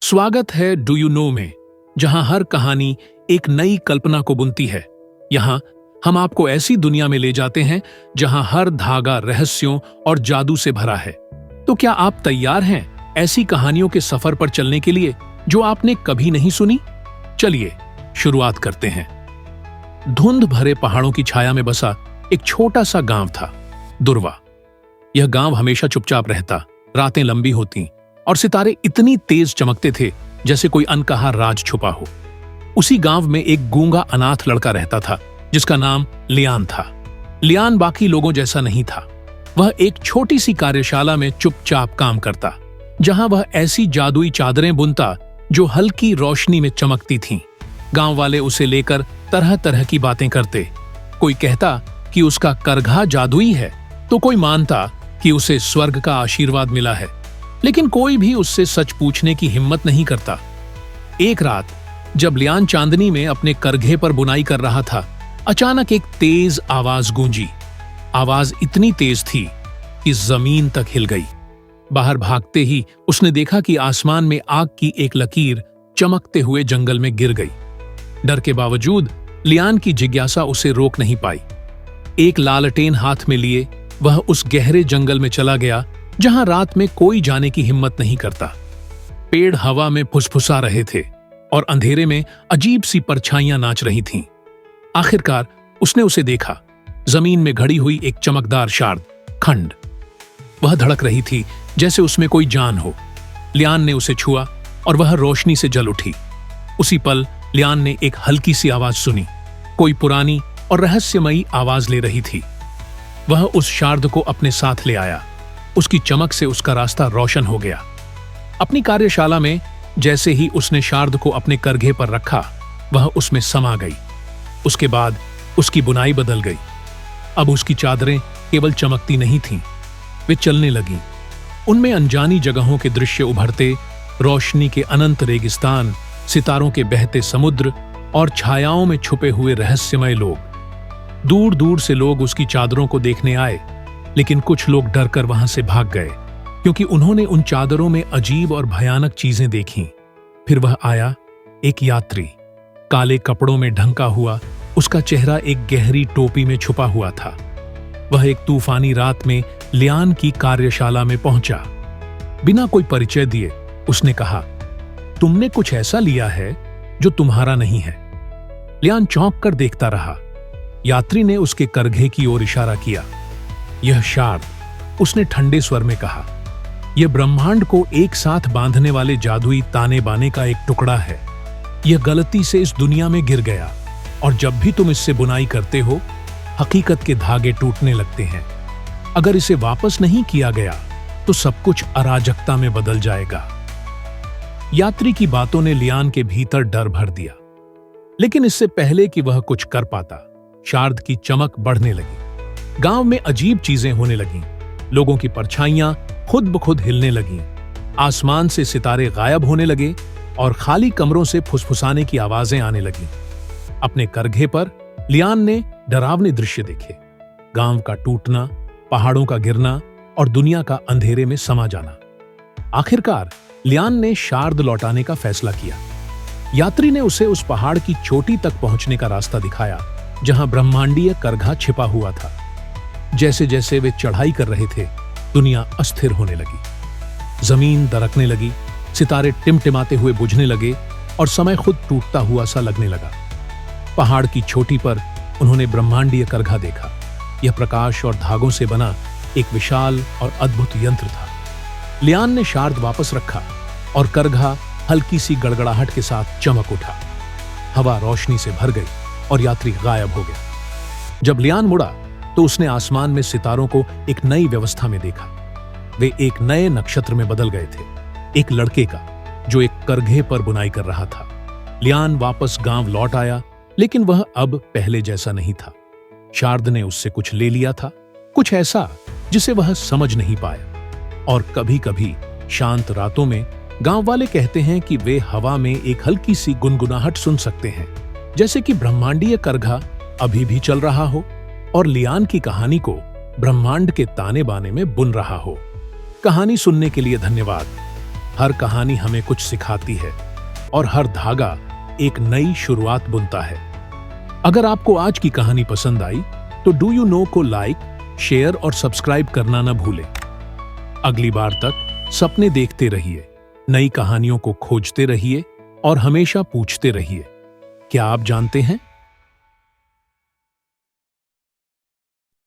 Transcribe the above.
स्वागत है do you know में, जहां हर कहानी एक नई कल्पना को बुनती है। यहां हम आपको ऐसी दुनिया में ले जाते हैं जहां हर धागा रहस्यों और जादू से भरा है। तो क्या आप तैयार हैं ऐसी कहानियों के सफर पर चलने के लिए जो आपने कभी नहीं सुनी? चलिए शुरुआत करते हैं। धुंध भरे पहाड़ों की छाया में बसा एक छोटा सा गांव था, दुर्वा। यह गांव हमेशा चुपचाप रहता, रातें लंबी होती और सितारे इतनी तेज चमकते थे जैसे कोई अनकहा राज छुपा हो। उसी गांव में एक गूंगा अनाथ लड़का रहता था जिसका नाम लियान था। लियान बाकी लोगों जैसा नहीं था। वह एक छोटी सी कार्यशाला में चुपचाप काम करता, जहां वह ऐसी जादुई चादरें बुनता जो हल्की रोशनी में चमकती थीं। गांव वाले उसे लेकर तरह तरह की बातें करते। कोई कहता कि उसका करघा जादुई है, तो कोई मानता कि उसे स्वर्ग का आशीर्वाद मिला है, लेकिन कोई भी उससे सच पूछने की हिम्मत नहीं करता। एक रात जब लियान चांदनी में अपने करघे पर बुनाई कर रहा था, अचानक एक तेज आवाज गूंजी। आवाज इतनी तेज थी कि जमीन तक हिल गई। बाहर भागते ही उसने देखा कि आसमान में आग की एक लकीर चमकते हुए जंगल में गिर गई। डर के बावजूद लियान की जिज्ञासा उसे रोक नहीं पाई। एक लालटेन हाथ में लिए वह उस गहरे जंगल में चला गया जहां रात में कोई जाने की हिम्मत नहीं करता। पेड़ हवा में फुसफुसा रहे थे और अंधेरे में अजीब सी परछाइयां नाच रही थीं। आखिरकार उसने उसे देखा, जमीन में घड़ी हुई एक चमकदार शार्द खंड। वह धड़क रही थी जैसे उसमें कोई जान हो। लियान ने उसे छुआ और वह रोशनी से जल उठी। उसी पल लियान ने एक हल्की सी आवाज सुनी। कोई पुरानी और रहस्यमयी आवाज ले रही थी। वह उस शार्द को अपने साथ ले आया। उसकी चमक से उसका रास्ता रोशन हो गया। अपनी कार्यशाला में जैसे ही उसने शार्द को अपने करघे पर रखा, वह उसमें समा गई। उसके बाद उसकी बुनाई बदल गई। अब उसकी चादरें केवल चमकती नहीं थीं, वे चलने लगीं। उनमें अनजानी जगहों के दृश्य उभरते, रोशनी के अनंत रेगिस्तान, सितारों के बहते समुद्र और छायाओं में छुपे हुए रहस्यमय लोग। दूर दूर से लोग उसकी चादरों को देखने आए, लेकिन कुछ लोग डरकर वहां से भाग गए, क्योंकि उन्होंने उन चादरों में अजीब और भयानक चीजें देखीं। फिर वह आया, एक यात्री, काले कपड़ों में ढंका हुआ। उसका चेहरा एक गहरी टोपी में छुपा हुआ था। वह एक तूफानी रात में लियान की कार्यशाला में पहुंचा। बिना कोई परिचय दिए उसने कहा, तुमने कुछ ऐसा लिया है जो तुम्हारा नहीं है। लियान चौंक कर देखता रहा। यात्री ने उसके करघे की ओर इशारा किया। यह शार्द, उसने ठंडे स्वर में कहा, यह ब्रह्मांड को एक साथ बांधने वाले जादुई ताने बाने का एक टुकड़ा है। यह गलती से इस दुनिया में गिर गया और जब भी तुम इससे बुनाई करते हो, हकीकत के धागे टूटने लगते हैं। अगर इसे वापस नहीं किया गया तो सब कुछ अराजकता में बदल जाएगा। यात्री की बातों ने लियान के भीतर डर भर दिया, लेकिन इससे पहले कि वह कुछ कर पाता, शार्द की चमक बढ़ने लगी। गांव में अजीब चीजें होने लगीं। लोगों की परछाइयां खुद ब खुद हिलने लगीं। आसमान से सितारे गायब होने लगे और खाली कमरों से फुसफुसाने की आवाजें आने लगीं। अपने करघे पर लियान ने डरावने दृश्य देखे। गांव का टूटना, पहाड़ों का गिरना और दुनिया का अंधेरे में समा जाना। आखिरकार लियान ने शार्द लौटाने का फैसला किया। यात्री ने उसे उस पहाड़ की चोटी तक पहुंचने का रास्ता दिखाया जहां ब्रह्मांडीय करघा छिपा हुआ था। जैसे जैसे वे चढ़ाई कर रहे थे, दुनिया अस्थिर होने लगी। जमीन दरकने लगी, सितारे टिमटिमाते हुए बुझने लगे और समय खुद टूटता हुआ सा लगने लगा। पहाड़ की चोटी पर उन्होंने ब्रह्मांडीय करघा देखा। यह प्रकाश और धागों से बना एक विशाल और अद्भुत यंत्र था। लियान ने शार्द वापस रखा और करघा हल्की सी गड़गड़ाहट के साथ चमक उठा। हवा रोशनी से भर गई और यात्री गायब हो गया। जब लियान मुड़ा तो उसने आसमान में सितारों को एक नई व्यवस्था में देखा। वे एक नए नक्षत्र में बदल गए थे, एक लड़के का जो एक करघे पर बुनाई कर रहा था। लियान वापस गांव लौट आया, लेकिन वह अब पहले जैसा नहीं था। शार्द ने उससे कुछ ले लिया था, कुछ ऐसा जिसे वह समझ नहीं पाया। और कभी कभी शांत रातों में गांव वाले कहते हैं कि वे हवा में एक हल्की सी गुनगुनाहट सुन सकते हैं, जैसे कि ब्रह्मांडीय करघा अभी भी चल रहा हो और लियान की कहानी को ब्रह्मांड के ताने बाने में बुन रहा हो। कहानी सुनने के लिए धन्यवाद। हर कहानी हमें कुछ सिखाती है और हर धागा एक नई शुरुआत बुनता है। अगर आपको आज की कहानी पसंद आई तो डू यू नो को लाइक, शेयर और सब्सक्राइब करना न भूलें। अगली बार तक सपने देखते रहिए, नई कहानियों को खोजते रहिए और हमेशा पूछते रहिए, क्या आप जानते हैं